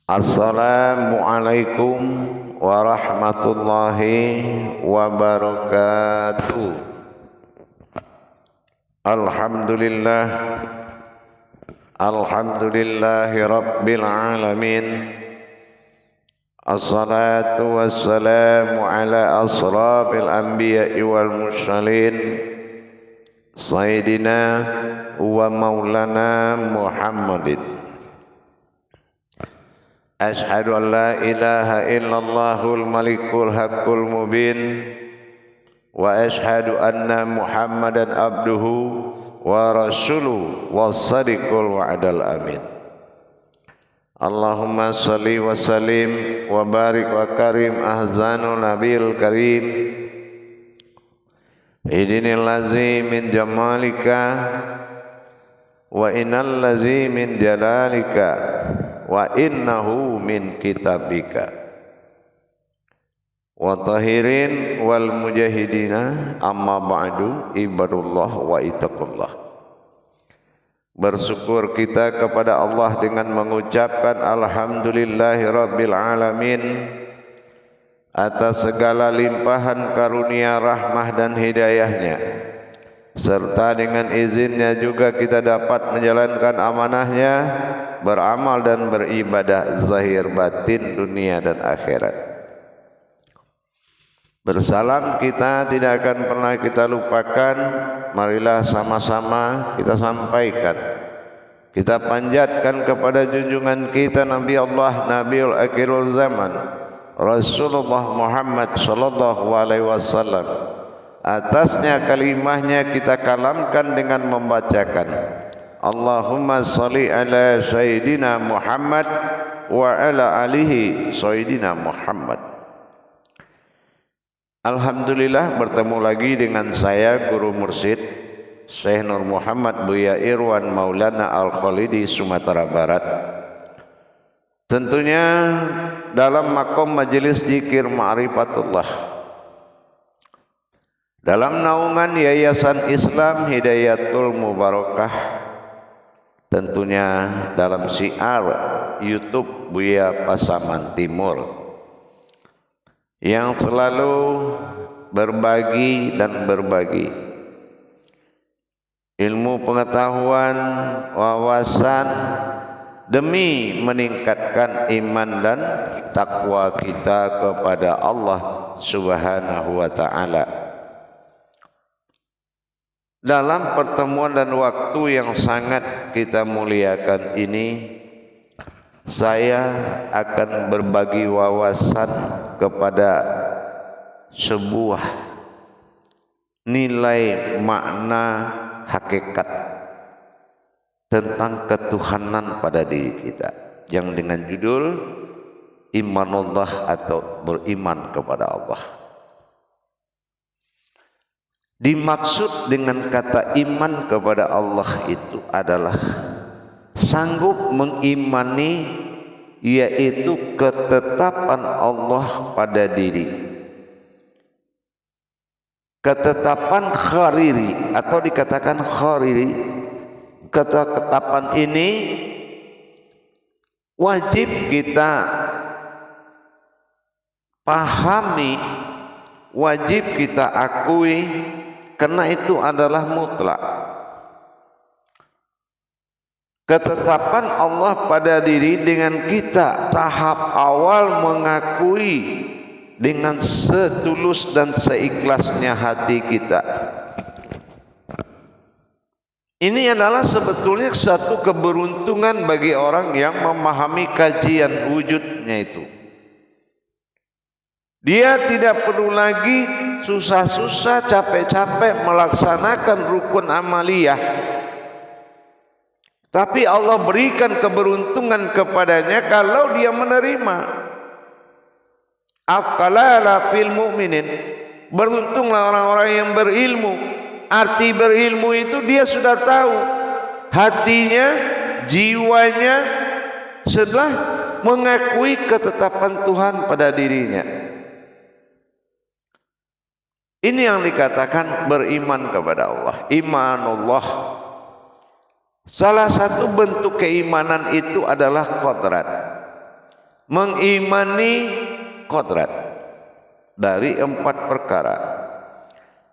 Assalamualaikum warahmatullahi wabarakatuh. Alhamdulillah, alhamdulillahi rabbil alamin. Assalatu wassalamu ala asrafil anbiya'i wal mursalin, Sayyidina wa maulana Muhammadin. Ashhadu an la ilaha illallahul malikul haqqul mubin wa ashhadu anna Muhammadan abduhu wa rasuluhu was-sadiqul wa'dal amin. Allahumma salli wa sallim wa barik wa karim ahzanul nabiyil karim. Idinil lazi min jamalika wa innal lazi min jalalika wa innahu min kitabika wa tahirin wal mujahidina amma ba'du ibadullah wa ittaqullah. Bersyukur kita kepada Allah dengan mengucapkan alhamdulillahi rabbil alamin atas segala limpahan karunia rahmah dan hidayahnya, serta dengan izinnya juga kita dapat menjalankan amanahnya, beramal dan beribadah zahir batin dunia dan akhirat. Bersalam kita tidak akan pernah kita lupakan. Marilah sama-sama kita sampaikan, kita panjatkan kepada junjungan kita Nabi Allah, Nabiul Akhirul Zaman, Rasulullah Muhammad sallallahu alaihi wasallam. Atasnya kalimahnya kita kalamkan dengan membacakan Allahumma salli ala Sayyidina Muhammad wa ala alihi Sayyidina Muhammad. Alhamdulillah, bertemu lagi dengan saya Guru Mursyid Syekh Nur Muhammad Buya Irwan Maulana Al-Khalidi, Sumatera Barat. Tentunya dalam makom majelis zikir ma'rifatullah, dalam naungan Yayasan Islam Hidayatul Mubarakah, tentunya dalam syiar YouTube Buya Pasaman Timur yang selalu berbagi dan berbagi ilmu pengetahuan, wawasan demi meningkatkan iman dan takwa kita kepada Allah Subhanahu wa ta'ala. Dalam pertemuan dan waktu yang sangat kita muliakan ini, saya akan berbagi wawasan kepada sebuah nilai makna hakikat tentang ketuhanan pada diri kita, yang dengan judul imanullah atau beriman kepada Allah. Dimaksud dengan kata iman kepada Allah itu adalah sanggup mengimani, yaitu ketetapan Allah pada diri, ketetapan khariri atau dikatakan khariri. Ketetapan ini wajib kita pahami, wajib kita akui, karena itu adalah mutlak. Ketetapan Allah pada diri dengan kita tahap awal mengakui dengan setulus dan seikhlasnya hati kita. Ini adalah sebetulnya satu keberuntungan bagi orang yang memahami kajian wujudnya itu. Dia tidak perlu lagi susah-susah, capek-capek melaksanakan rukun amaliyah, tapi Allah berikan keberuntungan kepadanya kalau dia menerima. Afqalala fil mu'minin, beruntunglah orang-orang yang berilmu. Arti berilmu itu dia sudah tahu, hatinya, jiwanya sudah mengakui ketetapan Tuhan pada dirinya. Ini yang dikatakan beriman kepada Allah. Imanullah, salah satu bentuk keimanan itu adalah qadrat. mengimani kodrat dari 4 perkara.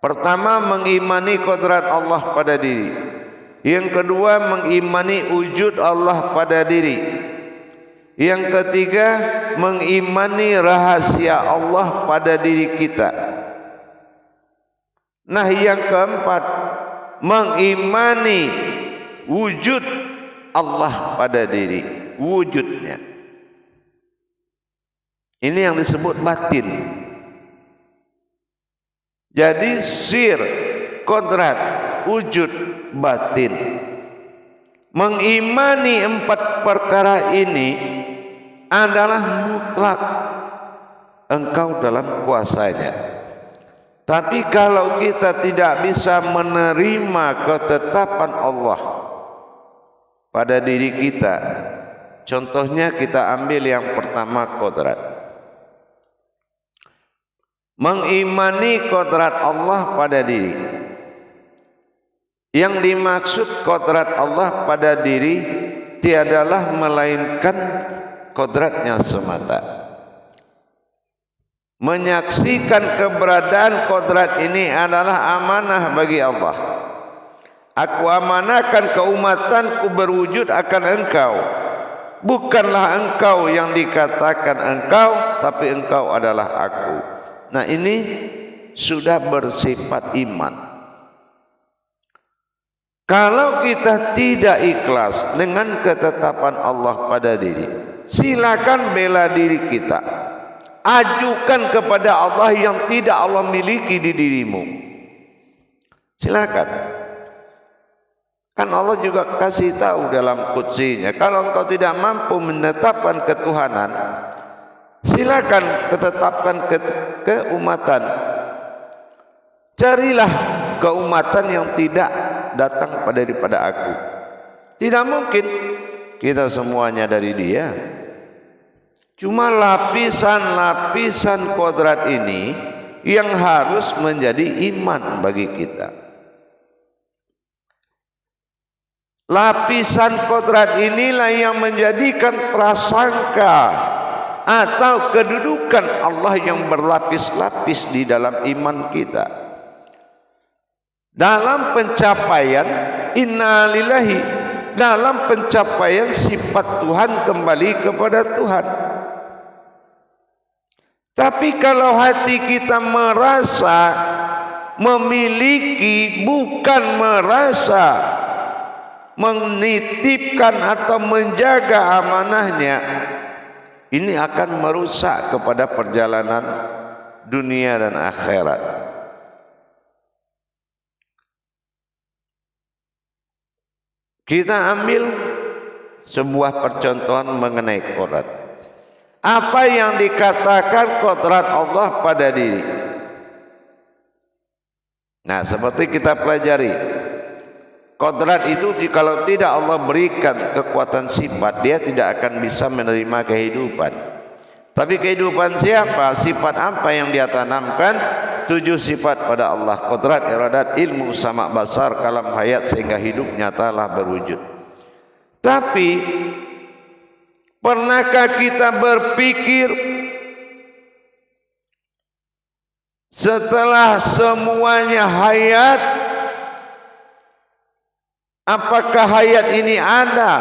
Pertama, mengimani kodrat Allah pada diri. Yang kedua, mengimani wujud Allah pada diri. Yang ketiga, mengimani rahasia Allah pada diri kita. Nah, yang keempat, mengimani wujud Allah pada diri, wujudnya. Ini yang disebut batin. Jadi sir, kodrat, wujud, batin. Mengimani 4 perkara ini adalah mutlak engkau dalam kuasanya. Tapi kalau kita tidak bisa menerima ketetapan Allah pada diri kita, contohnya kita ambil yang pertama, kodrat. Mengimani kodrat Allah pada diri. Yang dimaksud kodrat Allah pada diri tiadalah melainkan kodratnya semata. Menyaksikan keberadaan kodrat ini adalah amanah bagi Allah. Aku amanahkan keumatanku berwujud akan engkau. Bukanlah engkau yang dikatakan engkau, tapi engkau adalah aku. Nah, ini sudah bersifat iman. Kalau kita tidak ikhlas dengan ketetapan Allah pada diri, silakan bela diri kita. Ajukan kepada Allah yang tidak Allah miliki di dirimu. Silakan. Kan Allah juga kasih tahu dalam qudsinya, kalau engkau tidak mampu menetapkan ketuhanan, silakan tetapkan keumatan. Carilah keumatan yang tidak datang daripada aku. Tidak mungkin kita semuanya dari dia. Cuma lapisan-lapisan kodrat ini yang harus menjadi iman bagi kita. Lapisan kodrat inilah yang menjadikan prasangka atau kedudukan Allah yang berlapis-lapis di dalam iman kita. Dalam pencapaian innalillahi, dalam pencapaian sifat Tuhan kembali kepada Tuhan. Tapi kalau hati kita merasa memiliki, bukan merasa menitipkan atau menjaga amanahnya, ini akan merusak kepada perjalanan dunia dan akhirat. Kita ambil sebuah percontohan mengenai kodrat. Apa yang dikatakan kodrat Allah pada diri? Nah, seperti kita pelajari, kodrat itu kalau tidak Allah berikan kekuatan sifat, dia tidak akan bisa menerima kehidupan. Tapi kehidupan siapa? Sifat apa yang dia tanamkan? 7 sifat pada Allah: kodrat, iradat, ilmu, sama, basar, kalam, hayat, sehingga hidup nyatalah berwujud. Tapi pernahkah kita berpikir setelah semuanya hayat, apakah hayat ini ada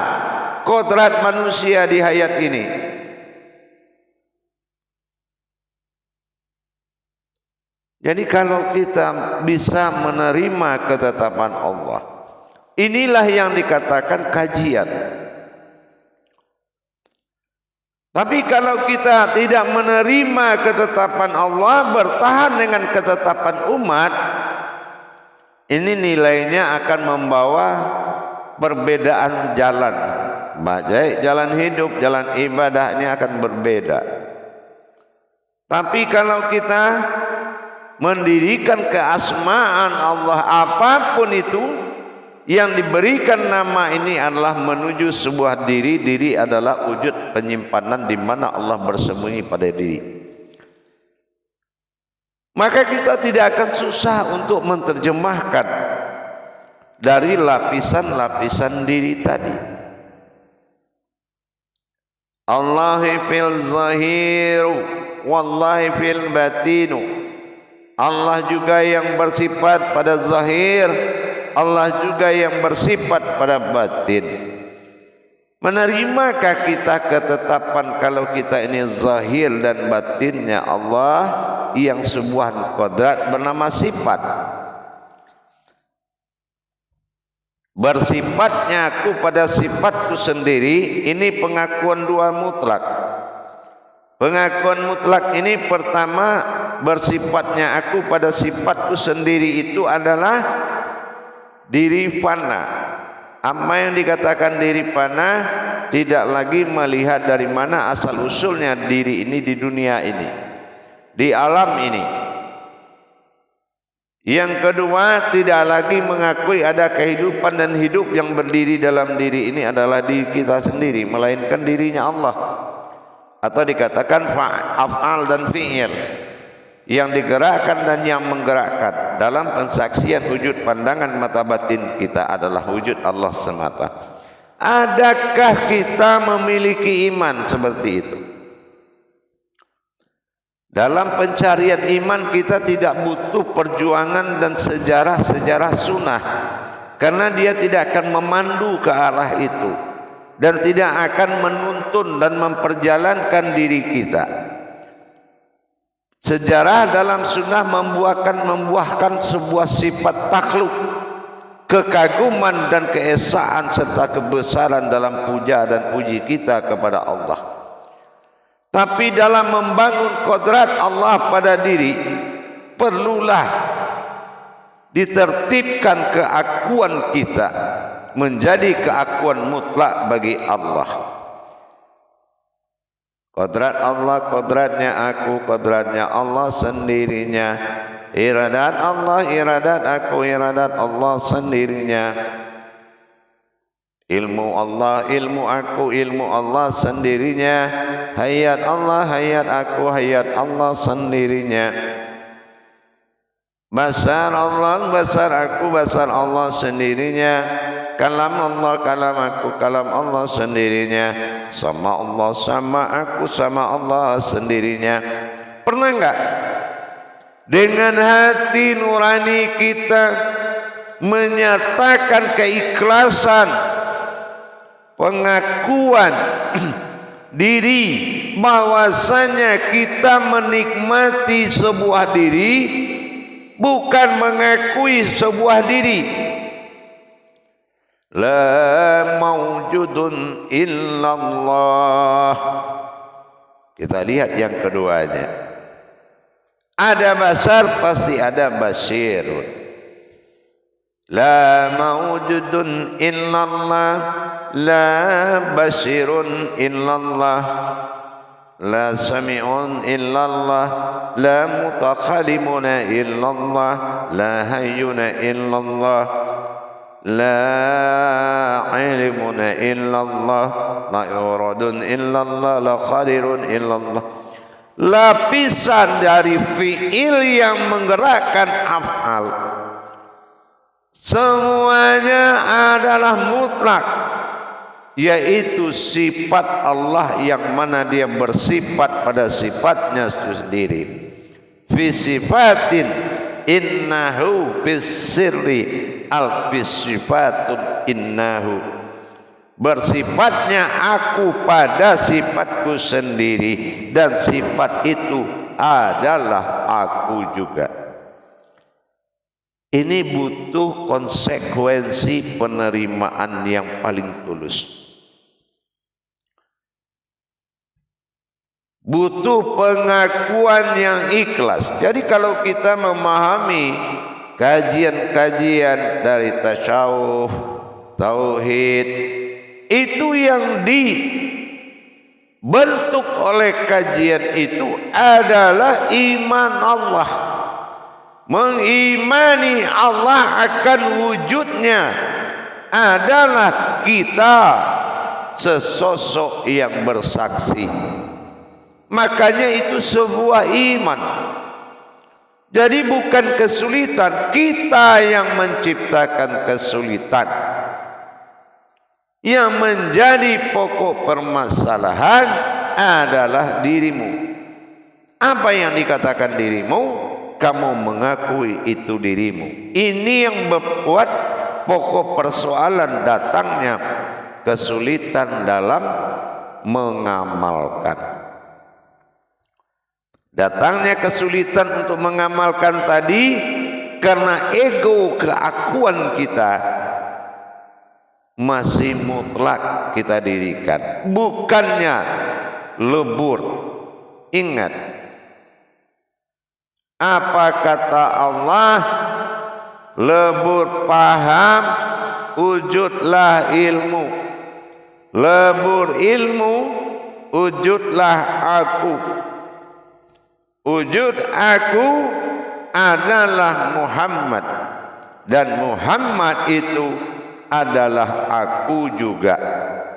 kodrat manusia di hayat ini? Jadi kalau kita bisa menerima ketetapan Allah, inilah yang dikatakan kajian. Tapi kalau kita tidak menerima ketetapan Allah, bertahan dengan ketetapan umat, ini nilainya akan membawa perbedaan jalan. Baik jalan hidup, jalan ibadahnya akan berbeda. Tapi kalau kita mendirikan keasmaan Allah, apapun itu yang diberikan nama ini adalah menuju sebuah diri. Diri adalah wujud penyimpanan di mana Allah bersembunyi pada diri. Maka kita tidak akan susah untuk menerjemahkan dari lapisan-lapisan diri tadi. Allahi fil zahiru wallahi fil batinu. Allah juga yang bersifat pada zahir, Allah juga yang bersifat pada batin. Menerimakah kita ketetapan kalau kita ini zahir dan batinnya Allah yang sebuah kodrat bernama sifat? Bersifatnya aku pada sifatku sendiri, ini pengakuan dua mutlak. Pengakuan mutlak ini pertama, bersifatnya aku pada sifatku sendiri itu adalah diri fana. Apa yang dikatakan diri fana tidak lagi melihat dari mana asal usulnya diri ini di dunia ini, di alam ini. Yang kedua, tidak lagi mengakui ada kehidupan dan hidup yang berdiri dalam diri ini adalah diri kita sendiri, melainkan dirinya Allah. Atau dikatakan af'al dan fi'il, yang digerakkan dan yang menggerakkan dalam pensaksian wujud pandangan mata batin kita adalah wujud Allah semata. Adakah kita memiliki iman seperti itu? Dalam pencarian iman kita tidak butuh perjuangan dan sejarah-sejarah sunnah, karena dia tidak akan memandu ke arah itu dan tidak akan menuntun dan memperjalankan diri kita. Sejarah dalam sunnah membuahkan sebuah sifat takluk, kekaguman dan keesaan serta kebesaran dalam puja dan puji kita kepada Allah. Tapi dalam membangun kodrat Allah pada diri, perlulah ditertibkan keakuan kita menjadi keakuan mutlak bagi Allah. Kodrat Allah, kodratnya aku, kodratnya Allah sendirinya. Iradat Allah, iradat aku, iradat Allah sendirinya. Ilmu Allah, ilmu aku, ilmu Allah sendirinya. Hayat Allah, hayat aku, hayat Allah sendirinya. Basar Allah, basar aku, basar Allah sendirinya. Kalam Allah, kalam aku, kalam Allah sendirinya. Sama Allah, sama aku, sama Allah sendirinya. Pernah enggak dengan hati nurani kita menyatakan keikhlasan, pengakuan diri bahwasanya kita menikmati sebuah diri, bukan mengakui sebuah diri? La maujudun illallah. Kita lihat yang keduanya. Ada basar, pasti ada basirun. La maujudun illallah, la basirun illallah, la sami'un illallah, la mutakhalimuna illallah, la hayyuna illallah, la ilmuna illallah, la yuradun illallah, la khadirun illallah. Lapisan dari fi'il yang menggerakkan af'al semuanya adalah mutlak, yaitu sifat Allah yang mana dia bersifat pada sifatnya sendiri. Fi sifatin innahu fis sirri alfis sifatun innahu. Bersifatnya aku pada sifatku sendiri, dan sifat itu adalah aku juga. Ini butuh konsekuensi penerimaan yang paling tulus. Butuh pengakuan yang ikhlas. Jadi kalau kita memahami kajian-kajian dari tasawuf, tauhid, itu yang dibentuk oleh kajian itu adalah iman Allah. Mengimani Allah akan wujudnya adalah kita sesosok yang bersaksi. Makanya itu sebuah iman. Jadi bukan kesulitan, kita yang menciptakan kesulitan. Yang menjadi pokok permasalahan adalah dirimu. Apa yang dikatakan dirimu? Kamu mengakui itu dirimu. Ini yang membuat pokok persoalan datangnya kesulitan dalam mengamalkan. Datangnya kesulitan untuk mengamalkan tadi karena ego keakuan kita masih mutlak kita dirikan, bukannya lebur. Ingat apa kata Allah? Lebur paham, wujudlah ilmu. Lebur ilmu, wujudlah aku. Wujud aku adalah Muhammad, dan Muhammad itu adalah aku juga.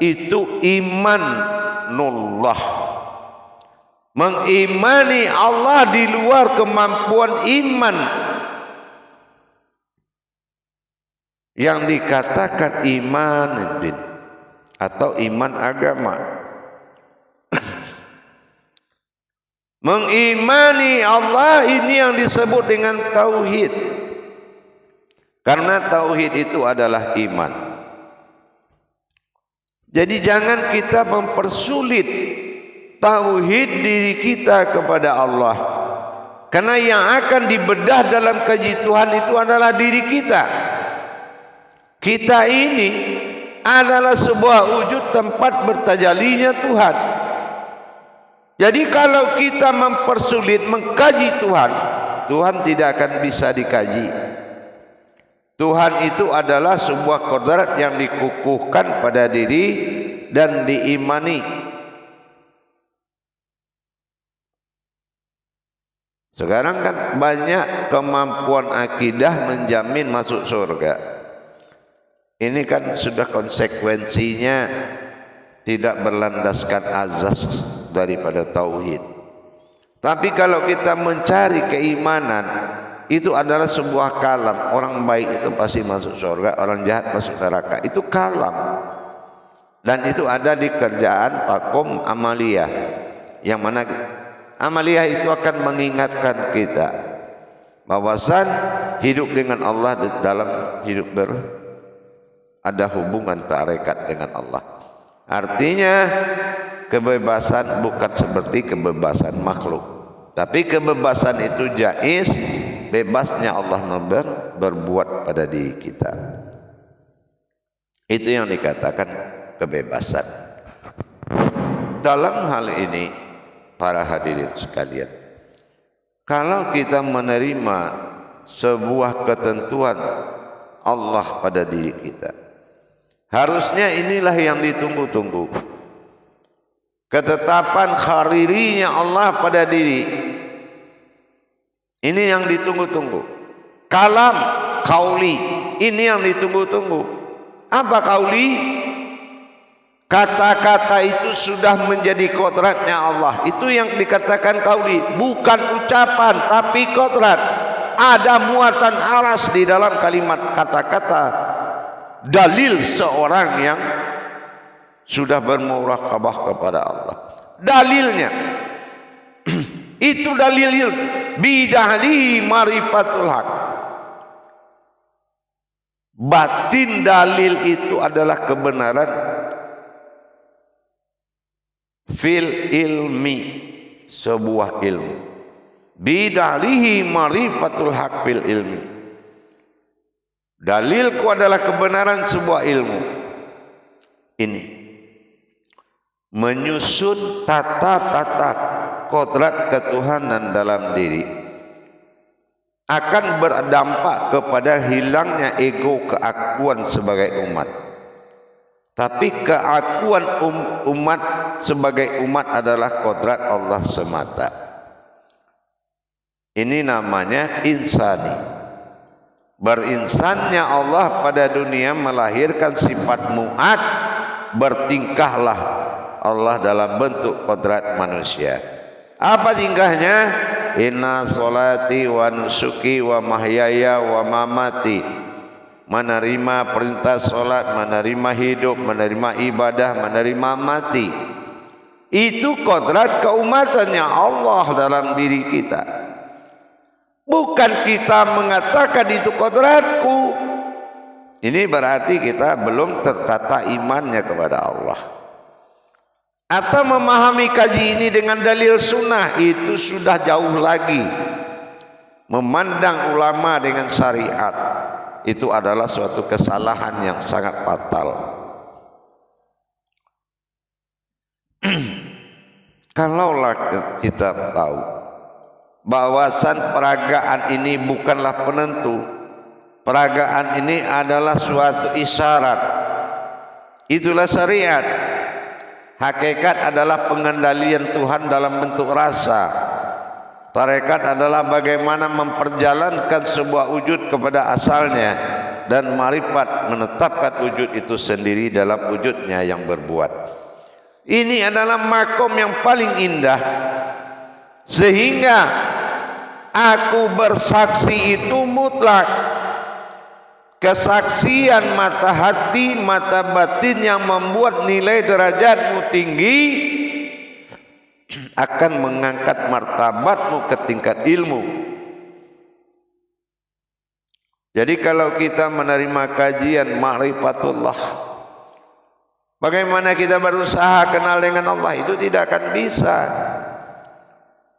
Itu imanullah, mengimani Allah di luar kemampuan iman. Yang dikatakan iman atau iman agama, mengimani Allah ini yang disebut dengan tauhid. Karena tauhid itu adalah iman. Jadi jangan kita mempersulit tauhid diri kita kepada Allah. Karena yang akan dibedah dalam kaji Tuhan itu adalah diri kita. Kita ini adalah sebuah wujud tempat bertajalinya Tuhan. Jadi kalau kita mempersulit mengkaji Tuhan, Tuhan tidak akan bisa dikaji. Tuhan itu adalah sebuah kodrat yang dikukuhkan pada diri dan diimani. Sekarang kan banyak kemampuan akidah menjamin masuk surga. Ini kan sudah konsekuensinya tidak berlandaskan azas daripada tauhid. Tapi kalau kita mencari keimanan, itu adalah sebuah kalam. Orang baik itu pasti masuk surga, orang jahat masuk neraka. Itu kalam. Dan itu ada di kerjaan Pakom Amaliyah, yang mana Amaliyah itu akan mengingatkan kita bahwasan hidup dengan Allah dalam hidup ada hubungan tarekat dengan Allah. Artinya kebebasan bukan seperti kebebasan makhluk, tapi kebebasan itu jaiz, bebasnya Allah berbuat pada diri kita. Itu yang dikatakan kebebasan. Dalam hal ini para hadirin sekalian, kalau kita menerima sebuah ketentuan Allah pada diri kita, harusnya inilah yang ditunggu-tunggu. Ketetapan kharirinya Allah pada diri, ini yang ditunggu-tunggu. Kalam kauli, ini yang ditunggu-tunggu. Apa kauli? Kata-kata itu sudah menjadi kodratnya Allah. Itu yang dikatakan kauli, bukan ucapan tapi kodrat. Ada muatan aras di dalam kalimat kata-kata. Dalil seorang yang sudah bermurakabah kepada Allah. Dalilnya itu dalil bidahli marifatul haq. Batin dalil itu adalah kebenaran fil ilmi, sebuah ilmu. Bidahlihi marifatul haq fil ilmi. Dalilku adalah kebenaran sebuah ilmu. Ini menyusun tata-tata kodrat ketuhanan dalam diri akan berdampak kepada hilangnya ego keakuan sebagai umat. Tapi keakuan umat sebagai umat adalah kodrat Allah semata. Ini namanya insani. Berinsannya Allah pada dunia melahirkan sifat mu'ad, bertingkahlah Allah dalam bentuk kodrat manusia. Apa tingkahnya? Inna solati wa nusuki wa mahyaya wa mamati menerima perintah solat, menerima hidup, menerima ibadah, menerima mati. Itu kodrat keumatannya Allah dalam diri kita. Bukan kita mengatakan itu kodratku. Ini berarti kita belum tertata imannya kepada Allah. Atau memahami kaji ini dengan dalil sunnah, itu sudah jauh lagi. Memandang ulama dengan syariat, itu adalah suatu kesalahan yang sangat fatal. Kalaulah kita tahu bahwasan peragaan ini bukanlah penentu, peragaan ini adalah suatu isyarat, itulah syariat. Hakikat adalah pengendalian Tuhan dalam bentuk rasa. Tarekat adalah bagaimana memperjalankan sebuah wujud kepada asalnya, dan marifat menetapkan wujud itu sendiri dalam wujudnya yang berbuat. Ini adalah makom yang paling indah, sehingga aku bersaksi itu mutlak. Kesaksian mata hati, mata batin yang membuat nilai derajatmu tinggi akan mengangkat martabatmu ke tingkat ilmu. Jadi kalau kita menerima kajian ma'rifatullah, bagaimana kita berusaha kenal dengan Allah, itu tidak akan bisa.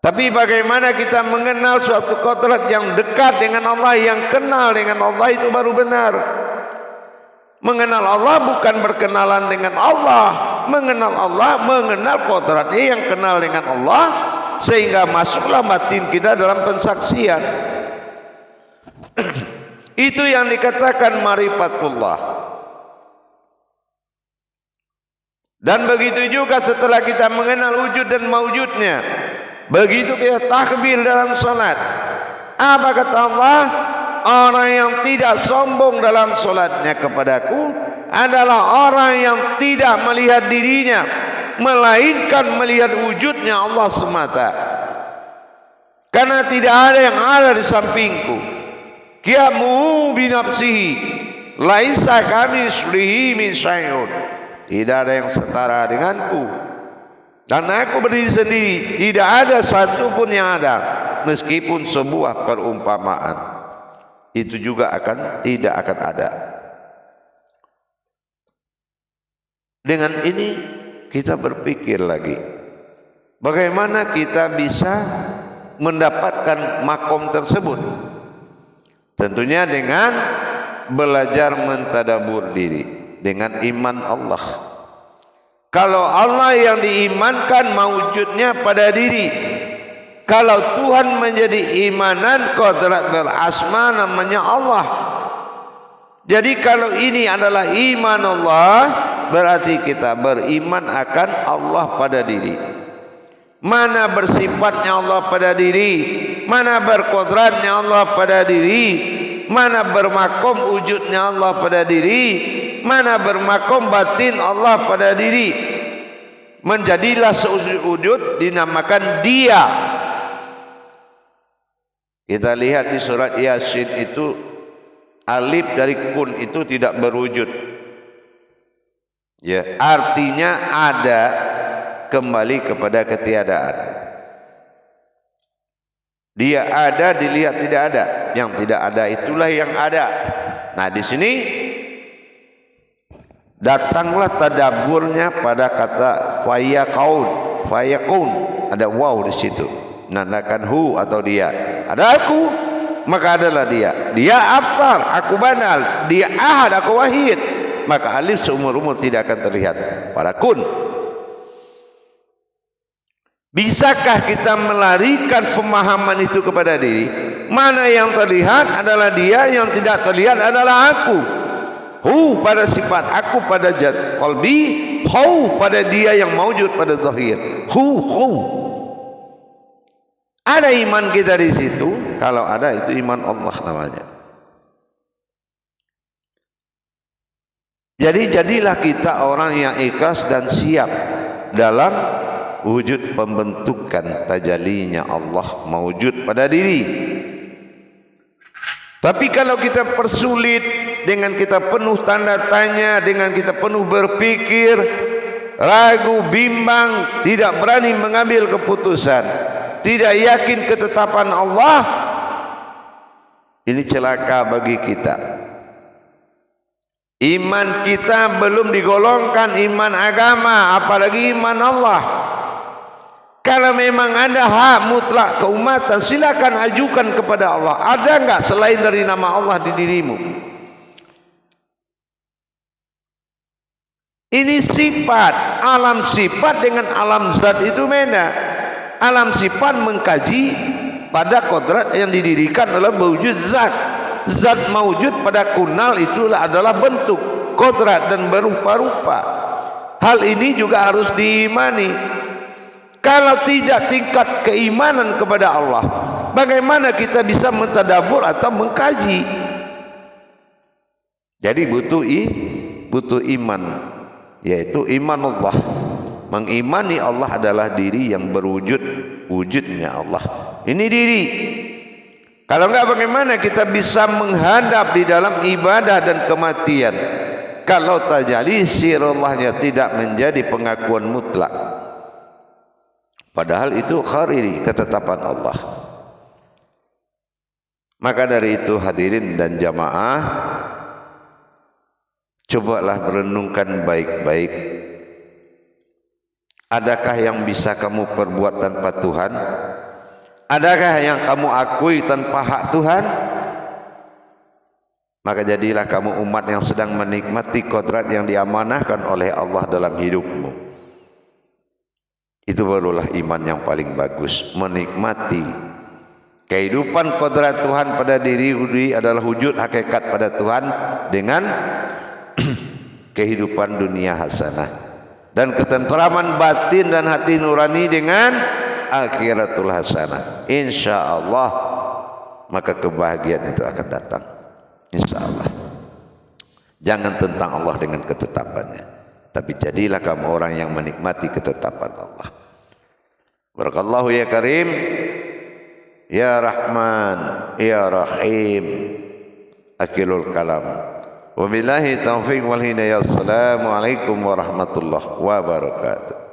Tapi bagaimana kita mengenal suatu kodrat yang dekat dengan Allah, yang kenal dengan Allah, itu baru benar. Mengenal Allah bukan berkenalan dengan Allah. Mengenal Allah, mengenal kodratnya yang kenal dengan Allah, sehingga masuklah batin kita dalam pensaksian. Itu yang dikatakan marifatullah. Dan begitu juga setelah kita mengenal wujud dan maujudnya, begitu kita takbir dalam salat, apa kata Allah? Orang yang tidak sombong dalam salatnya kepadaku adalah orang yang tidak melihat dirinya, melainkan melihat wujudnya Allah semata. Karena tidak ada yang ada di sampingku. Qiyamu binafsihi laisa kamitslihi min syai'un. Tidak ada yang setara denganku, dan aku berdiri sendiri, tidak ada satupun yang ada, meskipun sebuah perumpamaan itu juga tidak akan ada. Dengan ini kita berpikir lagi, bagaimana kita bisa mendapatkan makom tersebut? Tentunya dengan belajar mentadabur diri dengan iman Allah. Kalau Allah yang diimankan mawujudnya pada diri, kalau Tuhan menjadi imanan, kodrat berasma namanya Allah. Jadi kalau ini adalah iman Allah, berarti kita beriman akan Allah pada diri. Mana bersifatnya Allah pada diri, mana berkodratnya Allah pada diri, mana bermakom wujudnya Allah pada diri, mana bermakom batin Allah pada diri. Menjadilah sewujud dinamakan Dia. Kita lihat di surat Yasin itu, alif dari kun itu tidak berwujud. Ya, artinya ada, kembali kepada ketiadaan. Dia ada, dilihat tidak ada. Yang tidak ada itulah yang ada. Nah, di sini datanglah tadaburnya pada kata fayakun, ada waw di situ, menandakan hu atau dia. Ada aku, maka adalah dia. Dia afar, aku banal. Dia ahad, aku wahid. Maka alif seumur-umur tidak akan terlihat. Pada kun. Bisakah kita melarikan pemahaman itu kepada diri? Mana yang terlihat adalah dia, yang tidak terlihat adalah aku. Hu pada sifat, aku pada jad qalbi, hu pada dia yang maujud pada zahir. Hu. Ada iman kita di situ. Kalau ada, itu iman Allah namanya. Jadi jadilah kita orang yang ikhlas dan siap dalam wujud pembentukan tajalinya Allah maujud pada diri. Tapi kalau kita persulit dengan kita penuh tanda tanya, dengan kita penuh berpikir, ragu, bimbang, tidak berani mengambil keputusan, tidak yakin ketetapan Allah, ini celaka bagi kita. Iman kita belum digolongkan iman agama, apalagi iman Allah. Kalau memang ada hak mutlak keumatan, silakan ajukan kepada Allah. Ada enggak selain dari nama Allah di dirimu? Ini sifat, alam sifat dengan alam zat itu beda. Alam sifat mengkaji pada kodrat yang didirikan oleh wujud zat. Zat mawujud pada kunal itulah adalah bentuk, kodrat dan berupa-rupa. Hal ini juga harus diimani. Kalau tidak tingkat keimanan kepada Allah, bagaimana kita bisa mentadabur atau mengkaji? Jadi butuh iman, yaitu iman Allah. Mengimani Allah adalah diri yang berwujud, wujudnya Allah. Ini diri. Kalau enggak, bagaimana kita bisa menghadap di dalam ibadah dan kematian kalau tajalli sirullahnya tidak menjadi pengakuan mutlak? Padahal itu khariri, ketetapan Allah. Maka dari itu hadirin dan jamaah, cobalah merenungkan baik-baik. Adakah yang bisa kamu perbuat tanpa Tuhan? Adakah yang kamu akui tanpa hak Tuhan? Maka jadilah kamu umat yang sedang menikmati kodrat yang diamanahkan oleh Allah dalam hidupmu. Itu barulah iman yang paling bagus. Menikmati kehidupan kodrat Tuhan pada diri adalah wujud hakikat pada Tuhan dengan kehidupan dunia hasanah, dan ketentraman batin dan hati nurani dengan akhiratul hasanah. Insya Allah maka kebahagiaan itu akan datang. Insya Allah. Jangan tentang Allah dengan ketetapannya, tapi jadilah kamu orang yang menikmati ketetapan Allah. Barakallahu ya Karim, ya Rahman, ya Rahim. Akhirul kalam. Wabillahi taufiq wal hidayah. Assalamualaikum warahmatullahi wabarakatuh.